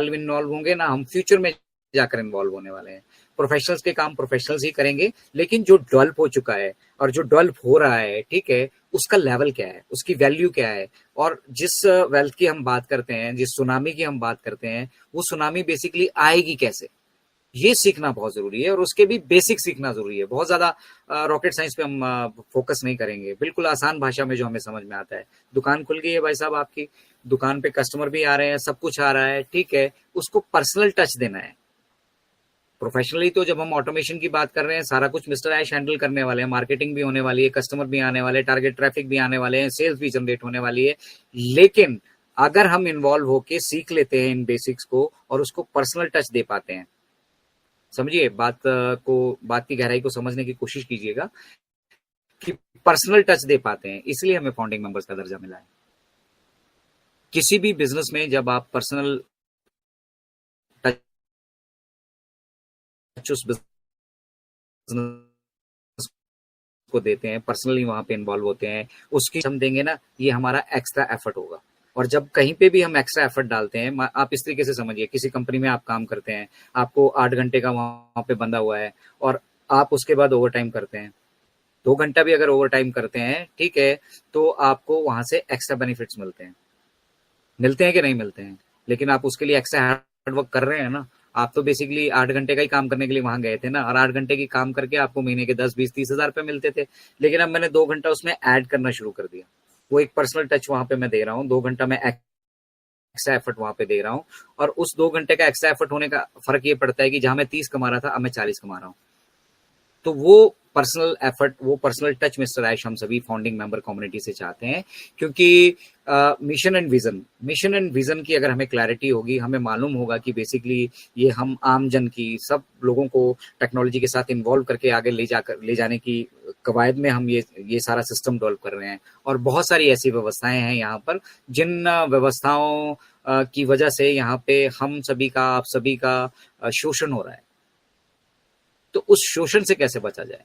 Involve होंगे, ना हम फ्यूचर में जाकर इन्वॉल्व होने वाले हैं। प्रोफेशनल्स के काम प्रोफेशनल्स ही करेंगे, लेकिन जो डेवलप हो चुका है और जो डेवलप हो रहा है, ठीक है, उसका लेवल क्या है, उसकी वैल्यू क्या है, और जिस वेल्थ की हम बात करते हैं, जिस सुनामी की हम बात करते हैं, वो सुनामी बेसिकली आएगी कैसे, ये सीखना बहुत जरूरी है। और उसके भी बेसिक सीखना जरूरी है। बहुत ज्यादा रॉकेट साइंस पे हम फोकस नहीं करेंगे, बिल्कुल आसान भाषा में जो हमें समझ में आता है। दुकान खुल गई है भाई साहब, आपकी दुकान पे कस्टमर भी आ रहे हैं, सब कुछ आ रहा है, ठीक है, उसको पर्सनल टच देना है। प्रोफेशनली तो जब हम ऑटोमेशन की बात कर रहे हैं, सारा कुछ मिस्टर ऐश हैंडल करने वाले हैं, मार्केटिंग भी होने वाली है, कस्टमर भी आने वाले हैं, टारगेट ट्रैफिक भी आने वाले हैं, सेल्स भी जनरेट होने वाली है। लेकिन अगर हम इन्वॉल्व होके सीख लेते हैं इन बेसिक्स को और उसको पर्सनल टच दे पाते हैं, समझिए बात की गहराई को समझने की कोशिश कीजिएगा, कि पर्सनल टच दे पाते हैं, इसलिए हमें फाउंडिंग मेंबर्स का दर्जा मिला है। किसी भी बिजनेस में जब आप पर्सनल टच उस बिजनेस को देते हैं, पर्सनली वहां पे इन्वॉल्व होते हैं, उसकी हम देंगे ना, ये हमारा एक्स्ट्रा एफर्ट होगा। और जब कहीं पे भी हम एक्स्ट्रा एफर्ट डालते हैं, आप इस तरीके से समझिए, किसी कंपनी में आप काम करते हैं, आपको 8 घंटे का वहां पे बंधा हुआ है, और आप उसके बाद ओवर टाइम करते हैं, 2 घंटा भी अगर ओवर टाइम करते हैं, ठीक है, तो आपको वहां से एक्स्ट्रा बेनिफिट्स मिलते हैं कि नहीं मिलते हैं। लेकिन आप उसके लिए एक्स्ट्रा हार्ड वर्क कर रहे हैं ना। आप तो बेसिकली 8 घंटे का ही काम करने के लिए वहां गए थे ना, और 8 घंटे की काम करके आपको महीने के 10, 20, 30 हजार रुपए मिलते थे। लेकिन अब मैंने 2 घंटा उसमें ऐड करना शुरू कर दिया, वो एक पर्सनल टच वहां पे मैं दे रहा हूँ, 2 घंटा मैं एक्स्ट्रा एफर्ट वहां पे दे रहा हूँ। और उस 2 घंटे का एक्स्ट्रा एफर्ट होने का फर्क ये पड़ता है कि जहां मैं 30 कमा रहा था, अब मैं 40 कमा रहा हूँ। तो वो पर्सनल एफर्ट, वो पर्सनल टच मिस्टर ऐश हम सभी फाउंडिंग मेंबर कम्युनिटी से चाहते हैं। क्योंकि मिशन एंड विजन की अगर हमें क्लैरिटी होगी, हमें मालूम होगा कि बेसिकली ये हम आम जन की, सब लोगों को टेक्नोलॉजी के साथ इन्वॉल्व करके आगे ले जाने की कवायद में हम ये सारा सिस्टम डेवलप कर रहे हैं। और बहुत सारी ऐसी व्यवस्थाएं हैं यहाँ पर, जिन व्यवस्थाओं की वजह से यहाँ पे हम सभी का, आप सभी का शोषण हो रहा है। तो उस शोषण से कैसे बचा जाए,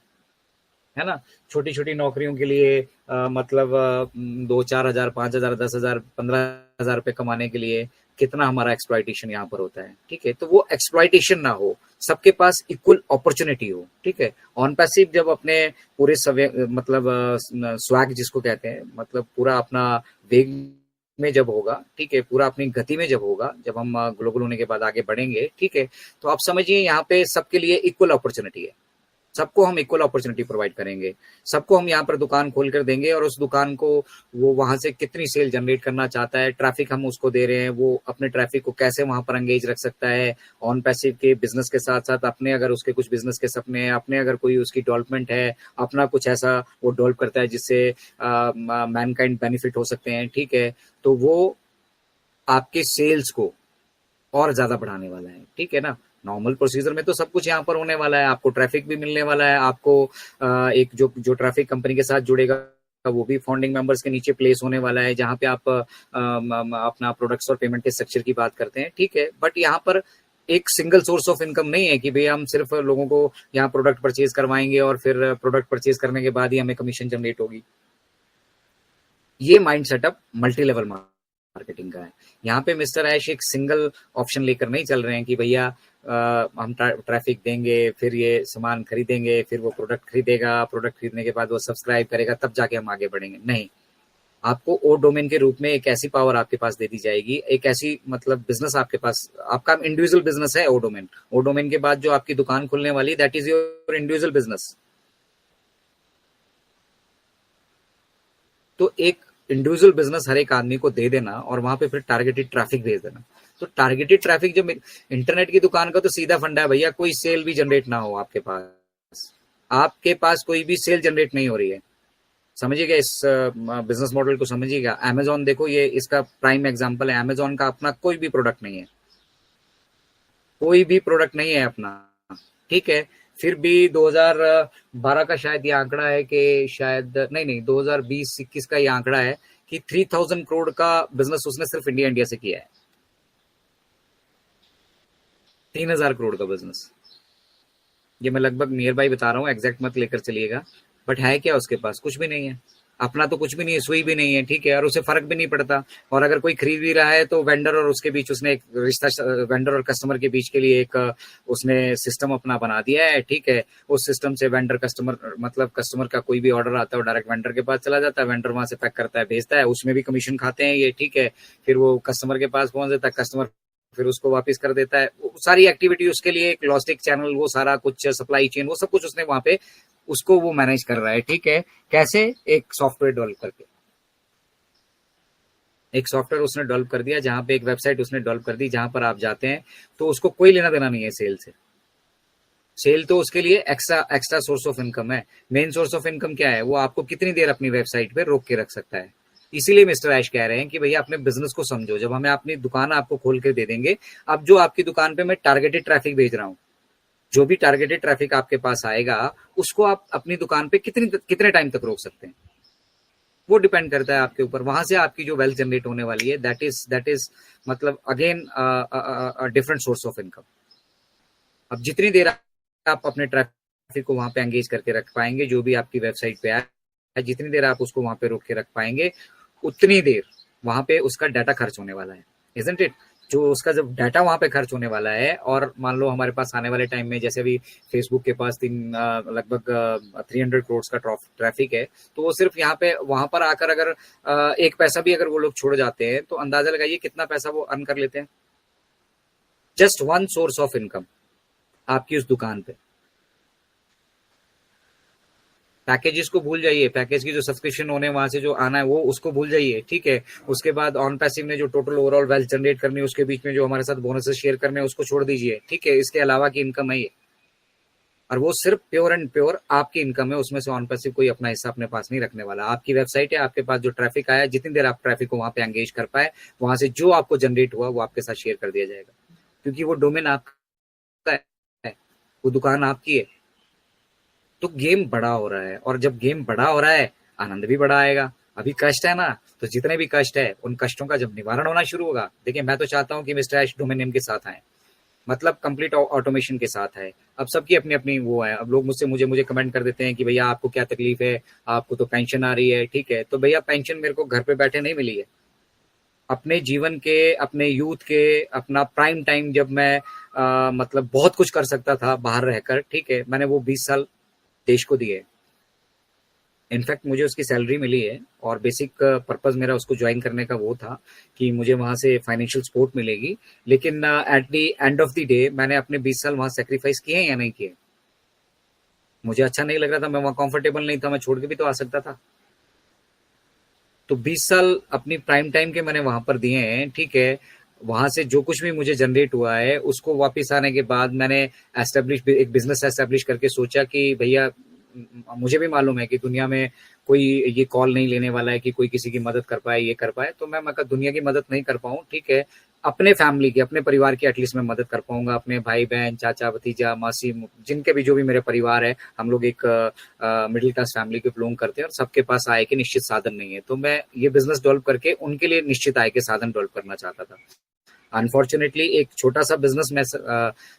है ना। छोटी छोटी नौकरियों के लिए मतलब 2, 4 हजार, 5 हजार, 10 हजार, 15 हजार रुपए कमाने के लिए कितना हमारा एक्सप्लॉइटेशन यहाँ पर होता है, ठीक है। तो वो एक्सप्लॉइटेशन ना हो, सबके पास इक्वल अपॉर्चुनिटी हो, ठीक है। ऑन पैसिव जब अपने पूरे मतलब स्वैग जिसको कहते हैं, मतलब पूरा अपना वेग में जब होगा, ठीक है, पूरा अपनी गति में जब होगा, जब हम ग्लोबल होने के बाद आगे बढ़ेंगे, ठीक है, तो आप समझिए यहाँ पे सबके लिए इक्वल अपॉर्चुनिटी है। सबको हम इक्वल अपॉर्चुनिटी प्रोवाइड करेंगे, सबको हम यहाँ पर दुकान खोल कर देंगे, और उस दुकान को वो वहां से कितनी सेल जनरेट करना चाहता है, ट्रैफिक हम उसको दे रहे हैं, वो अपने ट्रैफिक को कैसे वहां पर एंगेज रख सकता है ऑन पैसिव के बिजनेस के साथ साथ, अपने अगर उसके कुछ बिजनेस के सपने हैं, अपने अगर कोई उसकी डेवलपमेंट है, अपना कुछ ऐसा वो डेवलप करता है जिससे मैनकाइंड बेनिफिट हो सकते हैं, ठीक है, तो वो आपके सेल्स को और ज्यादा बढ़ाने वाला है, ठीक है ना। नॉर्मल प्रोसीजर में तो सब कुछ यहाँ पर होने वाला है, आपको ट्रैफिक भी मिलने वाला है, आपको एक जो जो ट्रैफिक कंपनी के साथ जुड़ेगा वो भी फाउंडिंग मेंबर्स के नीचे प्लेस होने वाला है, जहां पे आप अपना प्रोडक्ट्स और पेमेंट के स्ट्रक्चर की बात करते हैं, ठीक है। बट यहाँ पर एक सिंगल सोर्स ऑफ इनकम नहीं है कि भाई हम सिर्फ लोगों को यहाँ प्रोडक्ट परचेज करवाएंगे और फिर प्रोडक्ट परचेज करने के बाद ही हमें कमीशन जनरेट होगी। ये mind setup multi level marketing का है। यहाँ पे मिस्टर ऐश एक सिंगल ऑप्शन लेकर नहीं चल रहे हैं कि भैया हम ट्रैफिक देंगे, फिर ये सामान खरीदेंगे, फिर वो प्रोडक्ट खरीदेगा, प्रोडक्ट खरीदने के बाद वो सब्सक्राइब करेगा, तब जाके हम आगे बढ़ेंगे। नहीं, आपको ओ डोमेन के रूप में एक ऐसी पावर आपके पास दे दी जाएगी, एक ऐसी मतलब बिजनेस आपके पास, आपका इंडिविजुअल बिजनेस है ओ डोमेन। ओ डोमेन के बाद जो आपकी दुकान खुलने वाली, that is your individual business. तो एक इंडिविजुअल बिजनेस हर एक आदमी को दे देना, और वहां पे फिर टारगेटेड ट्रैफिक भेज देना। तो टारगेटेड ट्रैफिक, जो इंटरनेट की दुकान का तो सीधा फंडा है भैया, कोई सेल भी जनरेट ना हो आपके पास, आपके पास कोई भी सेल जनरेट नहीं हो रही है, समझिएगा इस बिजनेस मॉडल को समझिएगा। अमेजोन देखो, ये इसका प्राइम एग्जांपल है। अमेजोन का अपना कोई भी प्रोडक्ट नहीं है, कोई भी प्रोडक्ट नहीं है अपना, ठीक है। फिर भी 2012 का शायद ये आंकड़ा है कि शायद नहीं नहीं 2020-21 का ये आंकड़ा है कि 3000 करोड़ का बिजनेस उसने सिर्फ इंडिया से किया है। 3000 करोड़ का बिजनेस, ये मैं लगभग नियर बाई बता रहा हूँ, एग्जैक्ट मत लेकर चलिएगा। बट है क्या उसके पास? कुछ भी नहीं है। अपना तो कुछ भी नहीं है, सुई भी नहीं है, ठीक है, और उसे फर्क भी नहीं पड़ता। और अगर कोई खरीद भी रहा है तो वेंडर और उसके बीच उसने एक रिश्ता, वेंडर और कस्टमर के बीच के लिए एक उसने सिस्टम अपना बना दिया है, ठीक है। उस सिस्टम से वेंडर कस्टमर, मतलब कस्टमर का कोई भी ऑर्डर आता है वो डायरेक्ट वेंडर के पास चला जाता है, वेंडर वहां से पैक करता है भेजता है, उसमें भी कमीशन खाते हैं ये, ठीक है। फिर वो कस्टमर के पास पहुंच जाता है, कस्टमर फिर उसको वापस कर देता है। सारी एक्टिविटी उसके लिए एक लॉजिस्टिक चैनल, वो सारा कुछ सप्लाई चेन, वो सब कुछ उसने वहां पे उसको वो मैनेज कर रहा है, ठीक है। कैसे? एक सॉफ्टवेयर डेवलप करके, एक सॉफ्टवेयर उसने डेवलप कर दिया, जहां पे एक वेबसाइट उसने डेवलप कर दी, जहां पर आप जाते हैं तो उसको कोई लेना देना नहीं है सेल से। सेल तो उसके लिए extra extra source of income है। मेन सोर्स ऑफ इनकम क्या है? वो आपको कितनी देर अपनी वेबसाइट पे रोक के रख सकता है। इसीलिए मिस्टर ऐश कह रहे हैं कि भैया अपने बिजनेस को समझो, जब हमें अपनी दुकान आपको खोल के दे देंगे, अब जो आपकी दुकान पे मैं टारगेटेड ट्रैफिक भेज रहा हूँ, जो भी टारगेटेड ट्रैफिक आपके पास आएगा, उसको आप अपनी दुकान पे कितने टाइम तक रोक सकते हैं, वो डिपेंड करता है आपके ऊपर। वहां से आपकी जो वेल्थ जनरेट होने वाली है, दैट इज मतलब again different source of income. अब जितनी देर आप अपने ट्रैफिक को वहां पे एंगेज करके रख पाएंगे, जो भी आपकी वेबसाइट पे आए, जितनी देर आप उसको वहां पे रोक के रख पाएंगे, उतनी देर वहां पे उसका डाटा खर्च होने वाला है, इजंट इट? जो उसका जब डाटा वहां पे खर्च होने वाला है, और मान लो हमारे पास आने वाले टाइम में, जैसे अभी फेसबुक के पास लगभग 300 करोड़ का ट्रैफिक है, तो वो सिर्फ यहाँ पे वहां पर आकर अगर एक पैसा भी अगर वो लोग छोड़ जाते हैं, तो अंदाजा लगाइए कितना पैसा वो अर्न कर लेते हैं। Just one source of income आपकी उस दुकान पे। पैकेजेस को भूल जाइए, पैकेज की जो सब्सक्रिप्शन होने वहां से जो आना है वो उसको भूल जाइए, ठीक है। उसके बाद ऑन पैसिव ने जो टोटल ओवरऑल वेल्थ जनरेट करनी है, उसके बीच में जो हमारे साथ बोनसेस शेयर करने हैं उसको छोड़ दीजिए, ठीक है। इसके अलावा की इनकम है ये, और वो सिर्फ प्योर एंड प्योर आपकी इनकम है, उसमें से ऑन पैसिव कोई अपना हिस्सा अपने पास नहीं रखने वाला। आपकी वेबसाइट है, आपके पास जो ट्रैफिक आया, जितनी देर आप ट्रैफिक को वहां पे एंगेज कर पाए, वहां से जो आपको जनरेट हुआ वो आपके साथ शेयर कर दिया जाएगा, क्योंकि वो डोमेन आपका है, वो दुकान आपकी है। तो गेम बड़ा हो रहा है, और जब गेम बड़ा हो रहा है, आनंद भी बड़ा आएगा। अभी कष्ट है ना, तो जितने भी कष्ट है, उन कष्टों का जब निवारण होना शुरू होगा, देखिए मैं तो चाहता हूँ कि मिस्टर ऐश डोमेन नेम के साथ आए, मतलब कंप्लीट ऑटोमेशन के साथ है। अब सबकी अपनी अपनी वो है। अब लोग मुझसे मुझे मुझे कमेंट कर देते हैं कि भैया आपको क्या तकलीफ है, आपको तो पेंशन आ रही है, ठीक है। तो भैया पेंशन मेरे को घर पे बैठे नहीं मिली है। अपने जीवन के, अपने यूथ के, अपना प्राइम टाइम जब मैं मतलब बहुत कुछ कर सकता था बाहर रहकर, ठीक है, मैंने वो 20 साल देश को दिए। इनफैक्ट मुझे उसकी सैलरी मिली है, और बेसिक पर्पस मेरा उसको ज्वाइन करने का वो था कि मुझे वहां से फाइनेंशियल सपोर्ट मिलेगी। लेकिन at the end of the day मैंने अपने 20 साल वहां सेक्रीफाइस किए हैं या नहीं किए? मुझे अच्छा नहीं लग रहा था, मैं वहां कंफर्टेबल नहीं था, मैं छोड़ के भी तो आ सकता था। तो 20 साल अपनी प्राइम टाइम के मैंने वहां पर दिए हैं, ठीक है। वहां से जो कुछ भी मुझे जनरेट हुआ है, उसको वापस आने के बाद मैंने एस्टेब्लिश एक बिजनेस एस्टेब्लिश करके सोचा कि भैया मुझे भी मालूम है कि दुनिया में कोई ये कॉल नहीं लेने वाला है कि कोई किसी की मदद कर पाए, ये कर पाए। तो मैं दुनिया की मदद नहीं कर पाऊँ, ठीक है, अपने फैमिली की, अपने परिवार की एटलीस्ट मैं मदद कर पाऊंगा। अपने भाई बहन, चाचा भतीजा मासी, जिनके भी जो भी मेरे परिवार है, हम लोग एक मिडिल क्लास फैमिली के बिलोंग करते हैं, और सबके पास आय के निश्चित साधन नहीं है। तो मैं ये बिजनेस डेवलप करके उनके लिए निश्चित आय के साधन डेवलप करना चाहता था। अनफॉर्चुनेटली एक छोटा सा बिजनेस में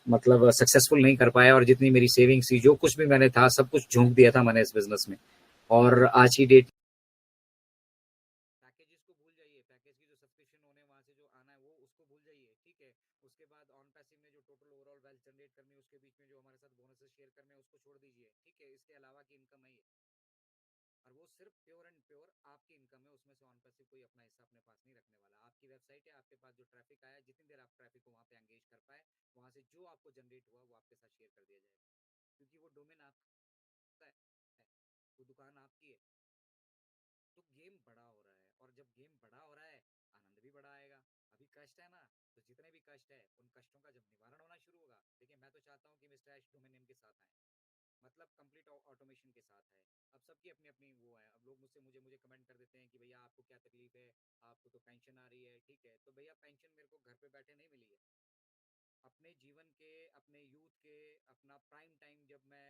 मतलब सक्सेसफुल नहीं कर पाया, और जितनी मेरी सेविंग्स थी, जो कुछ भी मैंने था, सब कुछ झोंक दिया था मैंने इस बिजनेस में। और आज की डेट, पैकेजेस को भूल जाइए, पैकेज की जो सब्सक्रिप्शन होने वहां से जो आना है वो उसको भूल जाइए, ठीक है। उसके बाद ऑन पैसिव में जो टोटल ओवरऑल वेल्थ जनरेट करनी है, उसके बीच में जो हमारे साथ बोनसेस शेयर करने हैं उसको छोड़ दीजिए, ठीक है। इसके अलावा की इनकम है ये, और वो सिर्फ प्योर एंड प्योर आपकी इनकम है, उसमें से ऑन पैसिव कोई अपना हिस्सा अपने पास नहीं रखने वाला। आपकी वेबसाइट है, आपके पास जो ट्रैफिक आया, जितनी देर आप ट्रैफिक को वहां पे एंगेज कर पाए, वहां से जो आपको जनरेट हुआ वो आपके साथ शेयर कर दिया जाएगा, क्योंकि वो डोमेन आपका है, वो दुकान आपकी है। तो गेम बड़ा हो रहा है, और जब गेम बड़ा हो रहा है, आनंद भी बड़ा आएगा। अभी कष्ट है ना, तो जितने भी कष्ट है, उन कष्टों का जब निवारण होना शुरू होगा, देखिए मैं तो चाहता हूँ कि मिस्टर ऐश डोमेन नेम के साथ आए, मतलब कंप्लीट ऑटोमेशन के साथ है। अब सबकी अपनी अपनी वो है। अब लोग मुझसे मुझे मुझे कमेंट कर देते हैं कि भैया आपको क्या तकलीफ है, आपको तो पेंशन आ रही है, ठीक है। तो भैया पेंशन मेरे को घर पे बैठे नहीं मिली है। अपने जीवन के, अपने यूथ के, अपना प्राइम टाइम जब मैं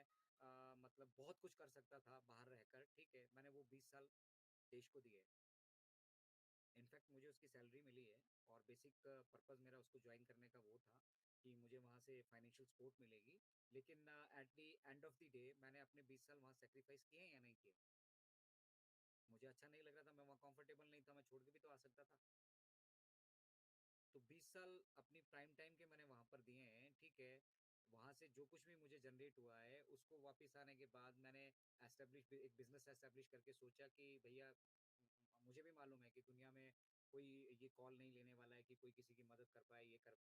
मतलब बहुत कुछ कर सकता था बाहर रहकर, ठीक है, मैंने वो 20 साल देश को दिए। इनफैक्ट मुझे उसकी सैलरी मिली है, और बेसिक पर्पस मेरा उसको ज्वाइन करने का वो था कि मुझे वहाँ से फाइनेंशियल सपोर्ट मिलेगी। लेकिन at the end of the day मैंने अपने 20 साल वहाँ सेक्रीफाइस किए हैं या नहीं किए? मुझे अच्छा नहीं लग रहा था, मैं वहाँ कंफर्टेबल नहीं था, मैं छोड़ के भी तो आ सकता था। तो 20 साल अपनी प्राइम टाइम के मैंने वहाँ पर दिए हैं, ठीक है। वहाँ से जो कुछ भी मुझे जनरेट हुआ है, उसको वापस आने के बाद मैंने एक बिज़नेस एस्टेब्लिश करके सोचा कि भैया मुझे भी मालूम है कि दुनिया में कोई ये कॉल नहीं लेने वाला है कि कोई किसी की मदद कर पाए, ये कर